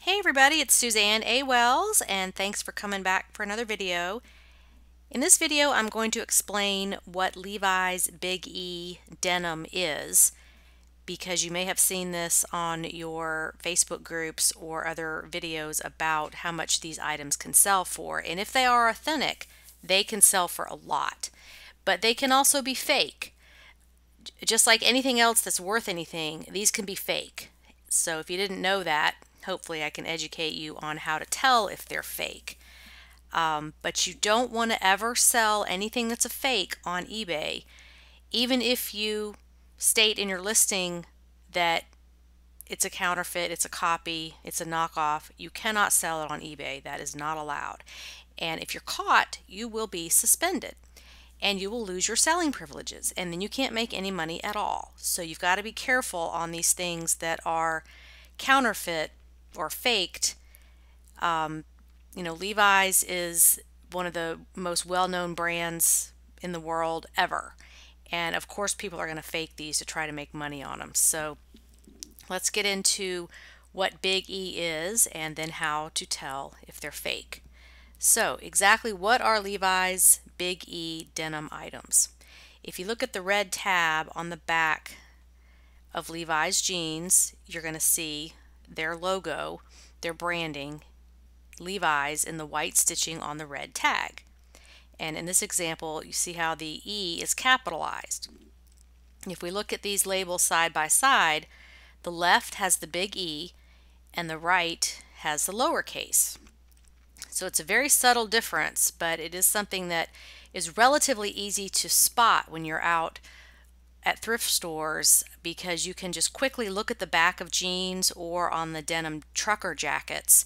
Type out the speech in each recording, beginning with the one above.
Hey everybody, it's Suzanne A. Wells, and thanks for coming back for another video. In this video, I'm going to explain what Levi's Big E denim is, because you may have seen this on your Facebook groups or other videos about how much these items can sell for. And if they are authentic, they can sell for a lot. But they can also be fake. Just like anything else that's worth anything, these can be fake. So if you didn't know that, hopefully I can educate you on how to tell if they're fake. But you don't want to ever sell anything that's a fake on eBay. Even if you state in your listing that it's a counterfeit, it's a copy, it's a knockoff, you cannot sell it on eBay. That is not allowed. And if you're caught, you will be suspended and you will lose your selling privileges, and then you can't make any money at all. So you've got to be careful on these things that are counterfeit or faked. Levi's is one of the most well-known brands in the world ever. And of course, people are going to fake these to try to make money on them. So let's get into what Big E is and then how to tell if they're fake. So exactly what are Levi's Big E denim items? If you look at the red tab on the back of Levi's jeans, you're going to see their logo, their branding, Levi's, in the white stitching on the red tag. And in this example, you see how the E is capitalized. If we look at these labels side by side, the left has the big E and the right has the lowercase. So it's a very subtle difference, but it is something that is relatively easy to spot when you're out at thrift stores, because you can just quickly look at the back of jeans or on the denim trucker jackets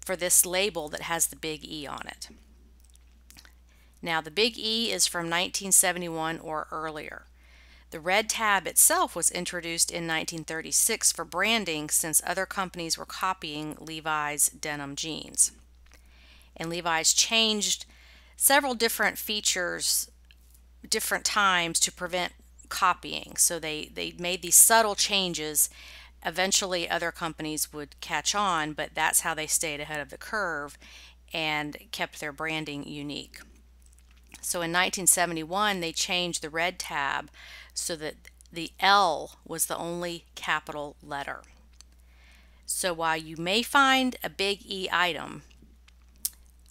for this label that has the big E on it. Now the big E is from 1971 or earlier. The red tab itself was introduced in 1936 for branding, since other companies were copying Levi's denim jeans. And Levi's changed several different features different times to prevent copying. So they made these subtle changes. Eventually other companies would catch on, but that's how they stayed ahead of the curve and kept their branding unique. So in 1971 they changed the red tab so that the L was the only capital letter. So while you may find a big E item,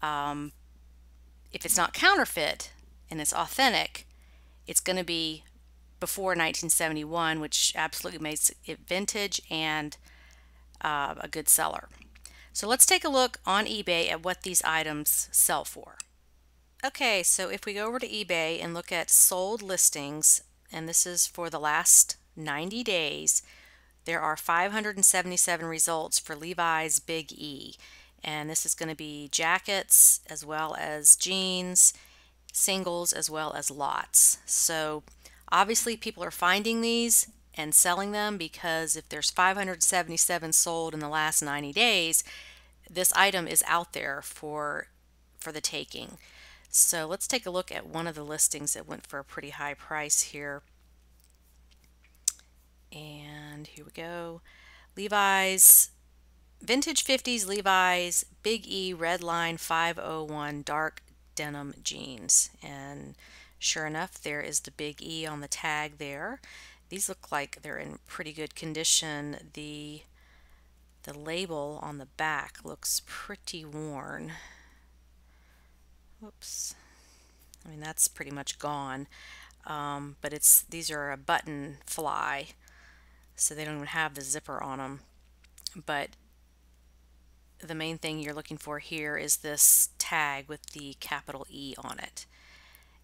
if it's not counterfeit and it's authentic, it's going to be before 1971, which absolutely makes it vintage and a good seller. So let's take a look on eBay at what these items sell for. Okay, so if we go over to eBay and look at sold listings, and this is for the last 90 days, there are 577 results for Levi's Big E. And this is going to be jackets as well as jeans, singles as well as lots. So obviously people are finding these and selling them, because if there's 577 sold in the last 90 days, this item is out there for the taking. So let's take a look at one of the listings that went for a pretty high price here. And here we go. Levi's Vintage 50s Levi's Big E Redline 501 dark denim jeans. And sure enough, there is the big E on the tag there. These look like they're in pretty good condition. The label on the back looks pretty worn. Whoops. I mean, that's pretty much gone. But these are a button fly, so they don't even have the zipper on them. But the main thing you're looking for here is this tag with the capital E on it.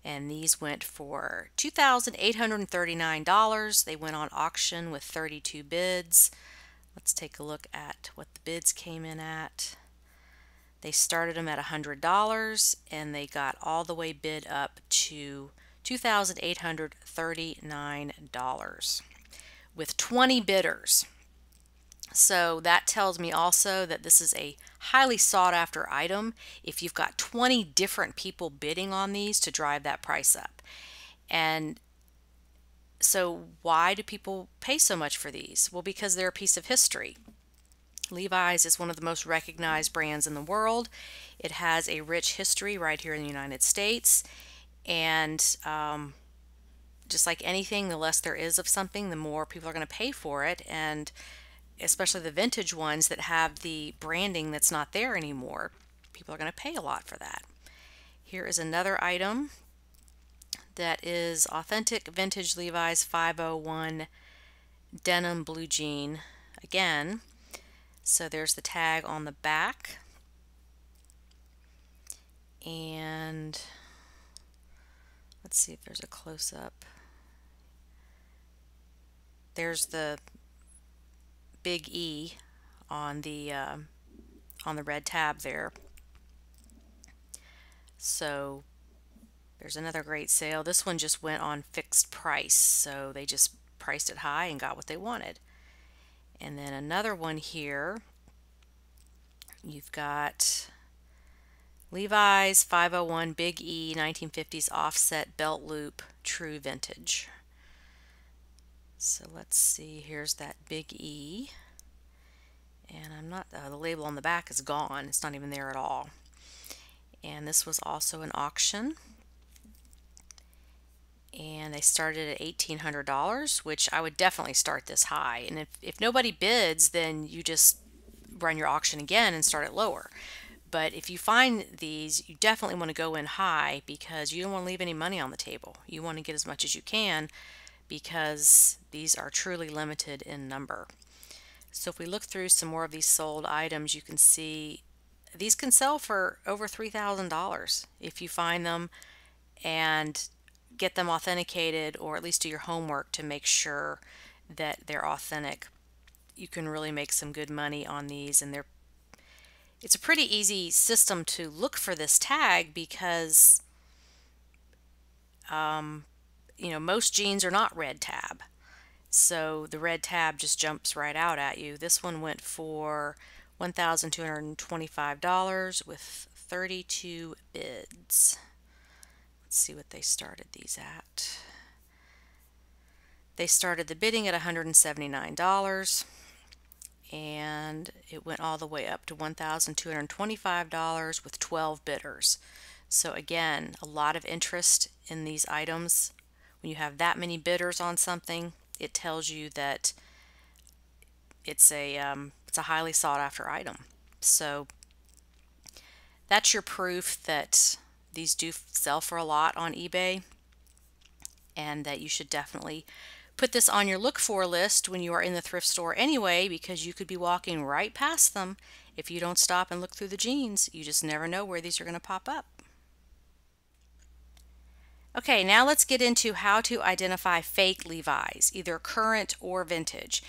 And these went for $2,839. They went on auction with 32 bids. Let's take a look at what the bids came in at. They started them at $100 and they got all the way bid up to $2,839 with 20 bidders. So that tells me also that this is a highly sought after item if you've got 20 different people bidding on these to drive that price up. And so why do people pay so much for these? Well, because they're a piece of history. Levi's is one of the most recognized brands in the world. It has a rich history right here in the United States. And just like anything, the less there is of something, the more people are going to pay for it. And especially the vintage ones that have the branding that's not there anymore, people are going to pay a lot for that. Here is another item that is authentic vintage Levi's 501 denim blue jean again. So there's the tag on the back, and let's see if there's a close-up. There's the big E on the red tab there. So there's another great sale. This one just went on fixed price, so they just priced it high and got what they wanted. And then another one here, you've got Levi's 501 Big E 1950s offset belt loop true vintage. So let's see, here's that big E, and I'm not, the label on the back is gone, it's not even there at all. And this was also an auction, and they started at $1,800, which I would definitely start this high. And if nobody bids, then you just run your auction again and start it lower. But if you find these, you definitely want to go in high, because you don't want to leave any money on the table. You want to get as much as you can, because these are truly limited in number. So if we look through some more of these sold items, you can see these can sell for over $3,000 if you find them and get them authenticated, or at least do your homework to make sure that they're authentic. You can really make some good money on these, and it's a pretty easy system to look for this tag, because most jeans are not red tab, so the red tab just jumps right out at you. This one went for $1,225 with 32 bids. Let's see what they started these at. They started the bidding at $179, and it went all the way up to $1,225 with 12 bidders. So again, a lot of interest in these items. When you have that many bidders on something, it tells you that it's a highly sought after item. So that's your proof that these do sell for a lot on eBay, and that you should definitely put this on your look for list when you are in the thrift store anyway, because you could be walking right past them if you don't stop and look through the jeans. You just never know where these are going to pop up. Okay, now let's get into how to identify fake Levi's, either current or vintage,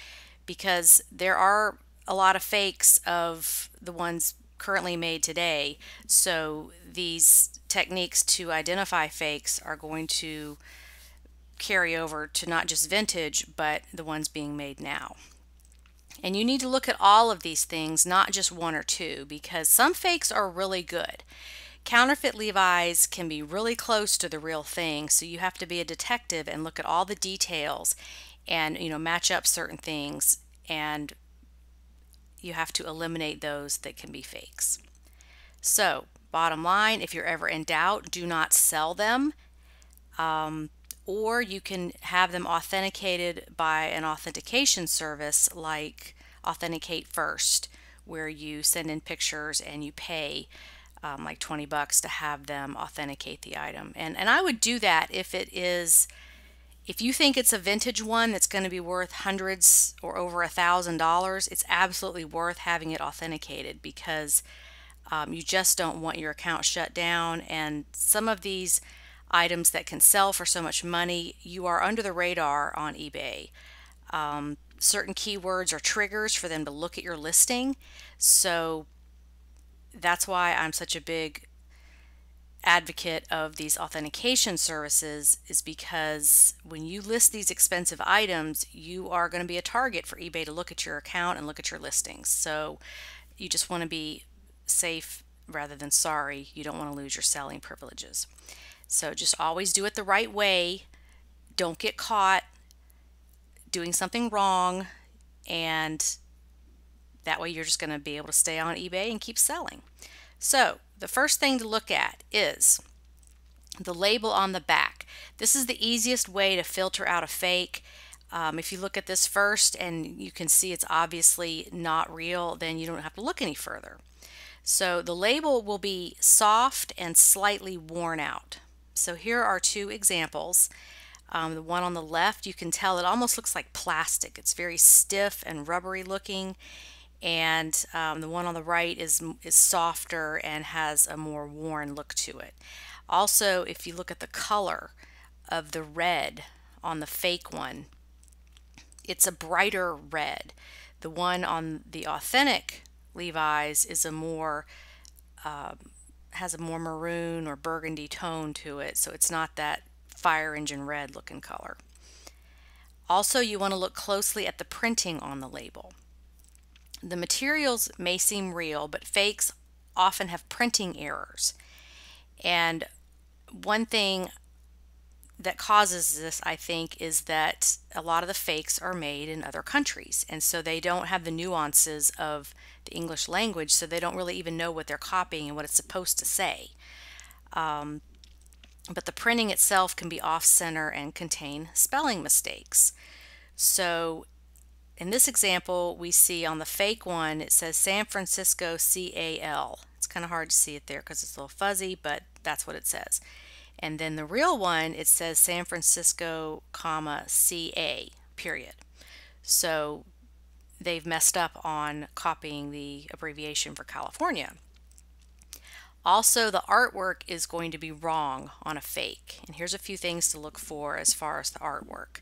because there are a lot of fakes of the ones currently made today. So these techniques to identify fakes are going to carry over to not just vintage, but the ones being made now. And you need to look at all of these things, not just one or two, because some fakes are really good. Counterfeit Levi's can be really close to the real thing, so you have to be a detective and look at all the details and match up certain things, and you have to eliminate those that can be fakes. So bottom line, if you're ever in doubt, do not sell them, or you can have them authenticated by an authentication service like Authenticate First, where you send in pictures and you pay like $20 to have them authenticate the item. And I would do that if you think it's a vintage one that's going to be worth hundreds or over $1,000. It's absolutely worth having it authenticated, because you just don't want your account shut down. And some of these items that can sell for so much money, you are under the radar on eBay. Certain keywords are triggers for them to look at your listing. So that's why I'm such a big advocate of these authentication services, is because when you list these expensive items, you are going to be a target for eBay to look at your account and look at your listings. So you just want to be safe rather than sorry. You don't want to lose your selling privileges. So just always do it the right way. Don't get caught doing something wrong, and That way you're just going to be able to stay on eBay and keep selling. So the first thing to look at is the label on the back. This is the easiest way to filter out a fake. If you look at this first and you can see it's obviously not real, then you don't have to look any further. So the label will be soft and slightly worn out. So here are two examples. The one on the left, you can tell it almost looks like plastic. It's very stiff and rubbery looking. And the one on the right is softer and has a more worn look to it. Also, if you look at the color of the red on the fake one, it's a brighter red. The one on the authentic Levi's is has a more maroon or burgundy tone to it, so it's not that fire engine red looking color. Also, you want to look closely at the printing on the label. The materials may seem real, but fakes often have printing errors. And one thing that causes this, I think, is that a lot of the fakes are made in other countries, and so they don't have the nuances of the English language, so they don't really even know what they're copying and what it's supposed to say. But the printing itself can be off-center and contain spelling mistakes. So in this example, we see on the fake one, it says San Francisco CAL. It's kind of hard to see it there because it's a little fuzzy, but that's what it says. And then the real one, it says San Francisco, comma, CA, period. So they've messed up on copying the abbreviation for California. Also, the artwork is going to be wrong on a fake. And here's a few things to look for as far as the artwork.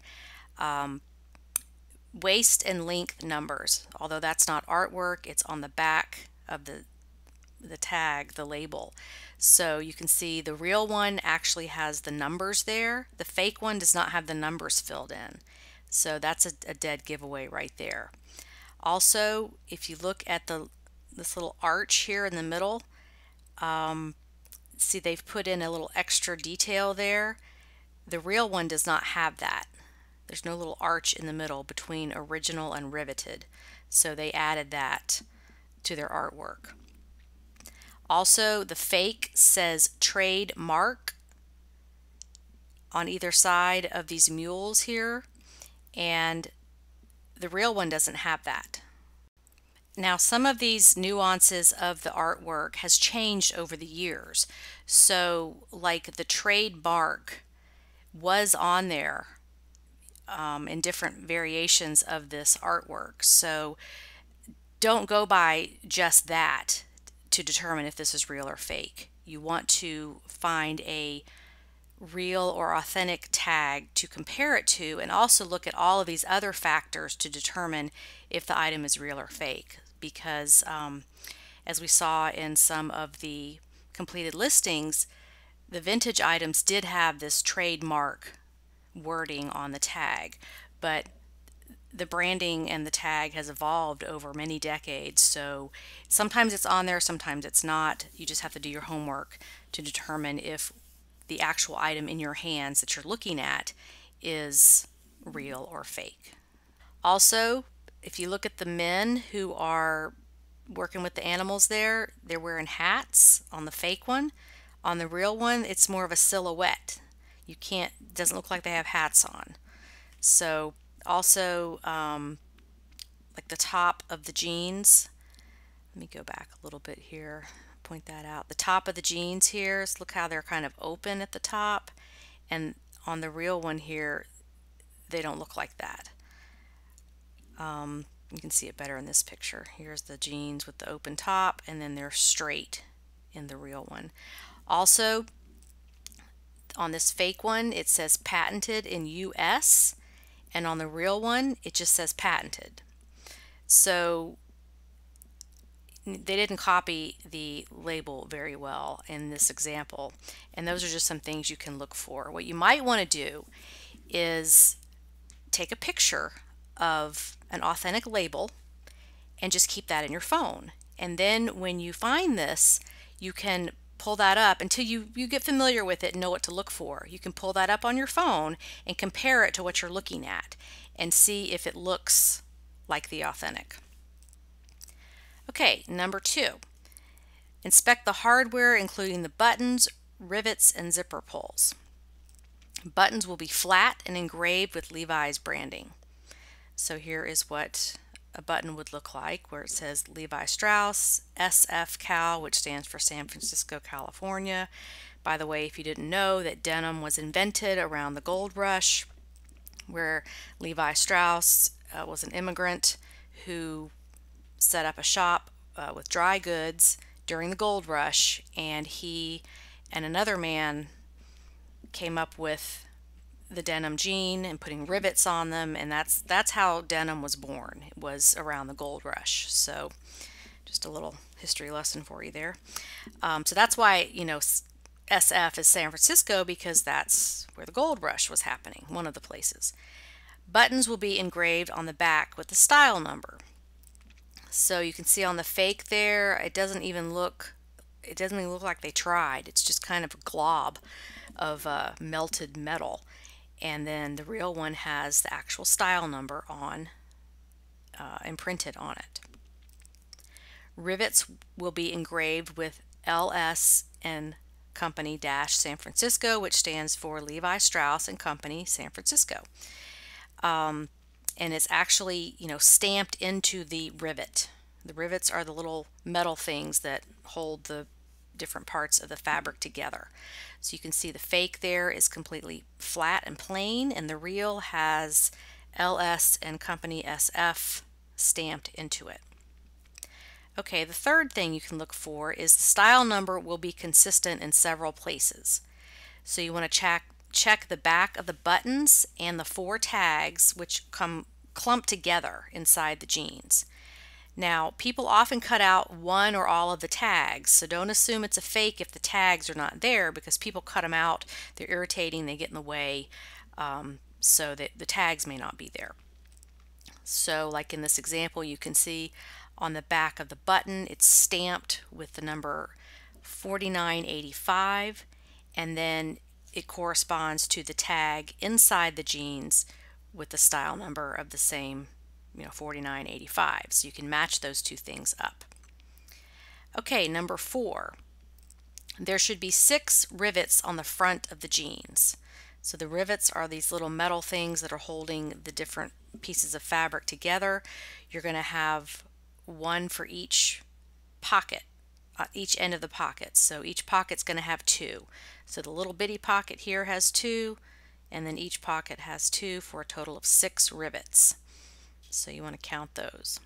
Waist and length numbers. Although that's not artwork, it's on the back of the tag, the label. So you can see the real one actually has the numbers there. The fake one does not have the numbers filled in. So that's a dead giveaway right there. Also, if you look at this little arch here in the middle, see they've put in a little extra detail there. The real one does not have that. There's no little arch in the middle between original and riveted. So they added that to their artwork. Also, the fake says trademark on either side of these mules here, and the real one doesn't have that. Now, some of these nuances of the artwork has changed over the years. So, like the trademark was on there in different variations of this artwork. So, don't go by just that to determine if this is real or fake. You want to find a real or authentic tag to compare it to, and also look at all of these other factors to determine if the item is real or fake, because as we saw in some of the completed listings, the vintage items did have this trademark wording on the tag, but the branding and the tag has evolved over many decades, so sometimes it's on there, sometimes it's not. You just have to do your homework to determine if the actual item in your hands that you're looking at is real or fake. Also, if you look at the men who are working with the animals there, they're wearing hats on the fake one. On the real one, it's more of a silhouette. It doesn't look like they have hats on. So also, like the top of the jeans, let me go back a little bit here, point that out. The top of the jeans here, look how they're kind of open at the top, and on the real one here, they don't look like that. You can see it better in this picture. Here's the jeans with the open top, and then they're straight in the real one. Also, on this fake one, it says patented in US, and on the real one, it just says patented. So they didn't copy the label very well in this example, and those are just some things you can look for. What you might want to do is take a picture of an authentic label and just keep that in your phone, and then when you find this, you can pull that up until you get familiar with it and know what to look for. You can pull that up on your phone and compare it to what you're looking at and see if it looks like the authentic. Okay, number 2. Inspect the hardware, including the buttons, rivets, and zipper pulls. Buttons will be flat and engraved with Levi's branding. So here is what a button would look like, where it says Levi Strauss, SF Cal, which stands for San Francisco, California. By the way, if you didn't know, that denim was invented around the gold rush, where Levi Strauss was an immigrant who set up a shop with dry goods during the gold rush, and he and another man came up with the denim jean and putting rivets on them, and that's how denim was born. It was around the gold rush. So just a little history lesson for you there. So that's why, you know, SF is San Francisco, because that's where the gold rush was happening, one of the places. Buttons will be engraved on the back with the style number. So you can see on the fake there, it doesn't even look like they tried. It's just kind of a glob of melted metal. And then the real one has the actual style number on imprinted on it. Rivets will be engraved with LS and Company dash San Francisco, which stands for Levi Strauss and Company San Francisco. And it's actually, you know, stamped into the rivet. The rivets are the little metal things that hold the different parts of the fabric together. So you can see the fake there is completely flat and plain, and the real has LS and Company SF stamped into it. Okay, the third thing you can look for is the style number will be consistent in several places. So you want to check the back of the buttons and the 4 tags, which come clumped together inside the jeans. Now, people often cut out one or all of the tags, so don't assume it's a fake if the tags are not there, because people cut them out. They're irritating, they get in the way, so that the tags may not be there. So like in this example, you can see on the back of the button, it's stamped with the number 4985, and then it corresponds to the tag inside the jeans with the style number of the same, you know, 4985. So you can match those two things up. Okay, number 4. There should be 6 rivets on the front of the jeans. So the rivets are these little metal things that are holding the different pieces of fabric together. You're going to have one for each pocket, each end of the pocket. So each pocket's going to have 2. So the little bitty pocket here has 2, and then each pocket has 2 for a total of 6 rivets. So you want to count those.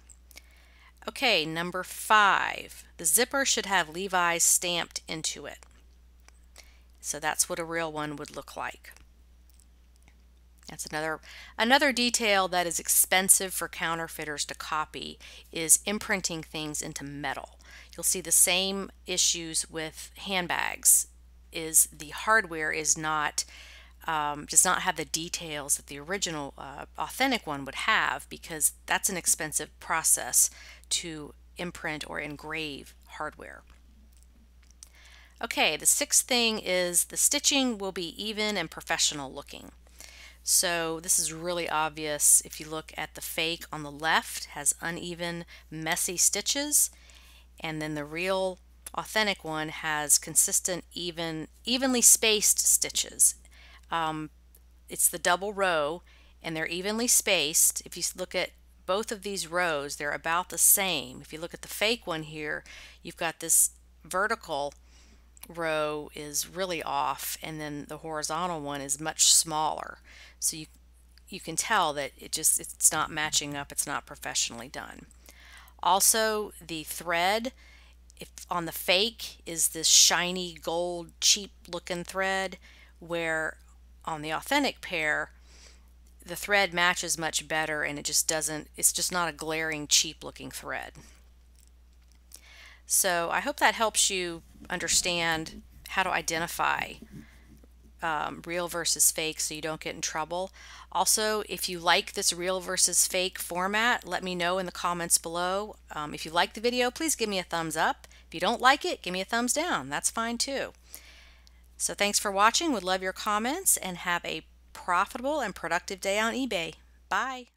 Okay, number 5. The zipper should have Levi's stamped into it. So that's what a real one would look like. That's another detail that is expensive for counterfeiters to copy, is imprinting things into metal. You'll see the same issues with handbags. Is the hardware is not does not have the details that the original authentic one would have, because that's an expensive process to imprint or engrave hardware. Okay, the 6th thing is the stitching will be even and professional looking. So this is really obvious if you look at the fake on the left, has uneven, messy stitches, and then the real authentic one has consistent, evenly spaced stitches. It's the double row, and they're evenly spaced. If you look at both of these rows, they're about the same. If you look at the fake one here, you've got this vertical row is really off, and then the horizontal one is much smaller. So you can tell that it's not matching up, it's not professionally done. Also, the thread, if on the fake, is this shiny gold cheap looking thread, where on the authentic pair the thread matches much better, and it's just not a glaring cheap looking thread. So I hope that helps you understand how to identify real versus fake so you don't get in trouble. Also, if you like this real versus fake format, let me know in the comments below. If you like the video, please give me a thumbs up. If you don't like it, give me a thumbs down. That's fine too. So thanks for watching. Would love your comments, and have a profitable and productive day on eBay. Bye.